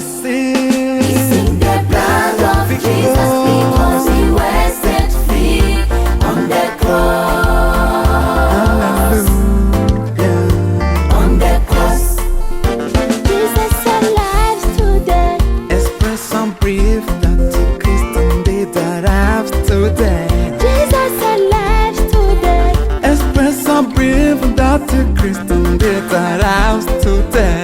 sing. We sing the blood of Jesus because He was set free on the cross. Hallelujah. On the cross. Jesus alive today. Express some brief that the Christian did arrives today. Jesus alive today. Express some brief that the Christian did arrives today.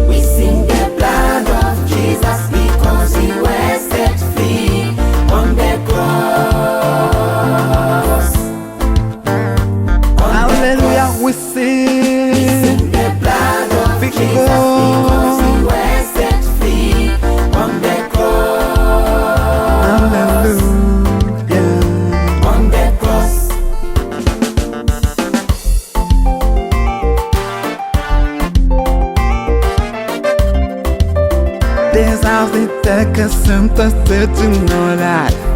We sing the blood of Jesus because He was set free on the cross. Hallelujah, we We sing. sing the blood of Jesus because He was set free on the cross. Hallelujah. On the cross. This house, they take a sentence to no life.